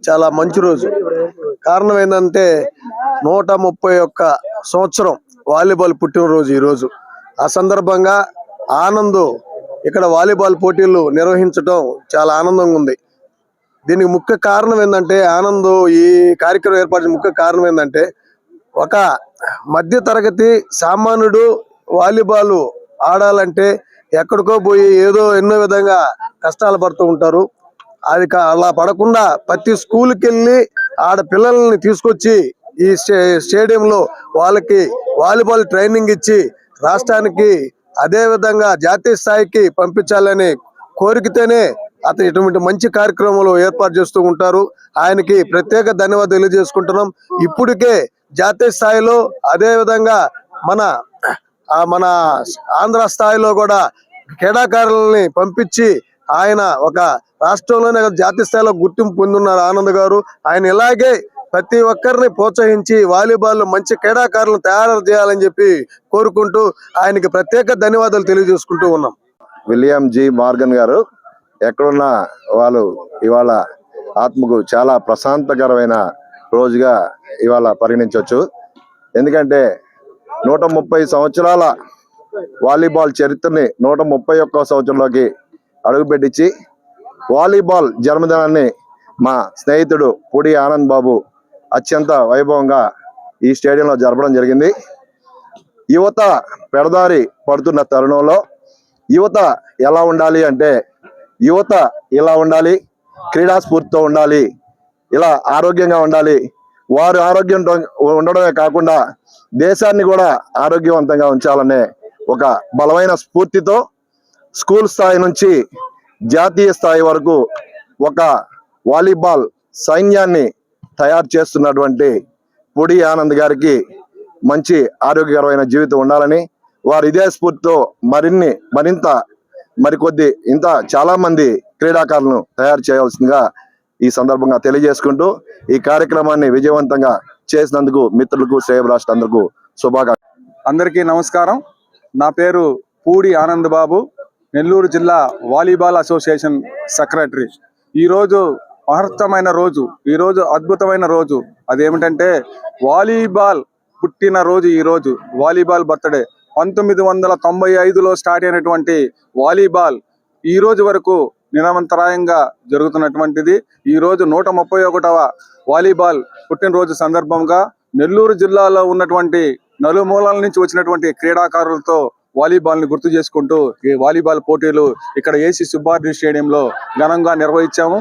చాలా మంచి రోజు. కారణం ఏంటంటే 131 సంవత్సరం వాలీబాల్ పుట్టినరోజు ఈరోజు. ఆ సందర్భంగా ఆనంద్ ఇక్కడ వాలీబాల్ పోటీలు నిర్వహించడం చాలా ఆనందంగా ఉంది. దీనికి ముఖ్య కారణం ఏంటంటే ఆనంద్ ఈ కార్యక్రమం ఏర్పాటు ముఖ్య కారణం ఏంటంటే ఒక మధ్య తరగతి సామాన్యుడు వాలీబాల్ ఆడాలంటే ఎక్కడికో పోయి ఏదో ఎన్నో విధంగా కష్టాలు పడుతూ ఉంటారు. అది అలా పడకుండా ప్రతి స్కూల్కి వెళ్ళి ఆడ పిల్లల్ని తీసుకొచ్చి ఈ స్టేడియంలో వాళ్ళకి వాలీబాల్ ట్రైనింగ్ ఇచ్చి రాష్ట్రానికి అదే విధంగా జాతీయ స్థాయికి పంపించాలని కోరికతోనే అతను ఇటువంటి మంచి కార్యక్రమాలు ఏర్పాటు చేస్తూ ఉంటారు. ఆయనకి ప్రత్యేక ధన్యవాదాలు తెలియజేసుకుంటున్నాం. ఇప్పటికే జాతీయ స్థాయిలో అదే విధంగా మన ఆంధ్ర స్థాయిలో కూడా క్రీడాకారులని పంపించి ఆయన ఒక రాష్ట్రంలోనే జాతీయ స్థాయిలో గుర్తింపు పొందున్నారు ఆనంద్ గారు. ఆయన ఇలాగే ప్రతి ఒక్కరిని ప్రోత్సహించి వాలీబాల్ మంచి క్రీడాకారులను తయారు చేయాలని చెప్పి కోరుకుంటూ ఆయనకి ప్రత్యేక ధన్యవాదాలు తెలియజేసుకుంటూ ఉన్నాం. విలియం జి మార్గన్ గారు ఎక్కడున్నా వాళ్ళు ఇవాళ ఆత్మకు చాలా ప్రశాంతకరమైన రోజుగా ఇవాళ పరిగణించవచ్చు. ఎందుకంటే 130 సంవత్సరాల వాలీబాల్ చరిత్రని 131వ సంవత్సరంలోకి అడుగుపెట్టించి వాలీబాల్ జన్మదినాన్ని మా స్నేహితుడు పుడి ఆనంద్ బాబు అత్యంత వైభవంగా ఈ స్టేడియంలో జరపడం జరిగింది. యువత పెడదారి పడుతున్న తరుణంలో యువత ఎలా ఉండాలి అంటే యువత ఇలా ఉండాలి, క్రీడా స్ఫూర్తితో ఉండాలి, ఇలా ఆరోగ్యంగా ఉండాలి. వారు ఆరోగ్యంతో ఉండడమే కాకుండా దేశాన్ని కూడా ఆరోగ్యవంతంగా ఉంచాలనే ఒక బలమైన స్ఫూర్తితో స్కూల్ స్థాయి నుంచి జాతీయ స్థాయి వరకు ఒక వాలీబాల్ సైన్యాన్ని తయారు చేస్తున్నటువంటి పుడి ఆనంద్ గారికి మంచి ఆరోగ్యకరమైన జీవితం ఉండాలని, వారు ఇదే స్ఫూర్తితో మరికొద్ది చాలా మంది క్రీడాకారులను తయారు చేయవలసిందిగా ఈ సందర్భంగా తెలియజేసుకుంటూ ఈ కార్యక్రమాన్ని విజయవంతంగా చేసినందుకు మిత్రులకు శ్రేయభిలాషులందరికీ శుభాకాంక్షలు. అందరికీ నమస్కారం. నా పేరు పూడి ఆనంద్ బాబు, నెల్లూరు జిల్లా వాలీబాల్ అసోసియేషన్ సెక్రటరీ. ఈరోజు మహత్తరమైన రోజు, ఈరోజు అద్భుతమైన రోజు. అదేమిటంటే వాలీబాల్ పుట్టిన రోజు. ఈరోజు వాలీబాల్ బర్త్డే. 1995లో స్టార్ట్ అయినటువంటి వాలీబాల్ ఈ రోజు వరకు నిరంతరాయంగా జరుగుతున్నటువంటిది. ఈరోజు 131వ వాలీబాల్ పుట్టినరోజు సందర్భంగా నెల్లూరు జిల్లాలో ఉన్నటువంటి నలుమూలల నుంచి వచ్చినటువంటి క్రీడాకారులతో వాలీబాల్ని గుర్తు చేసుకుంటూ ఈ వాలీబాల్ పోటీలు ఇక్కడ ఏసీ సుబ్బారెడ్డి స్టేడియంలో ఘనంగా నిర్వహించాము.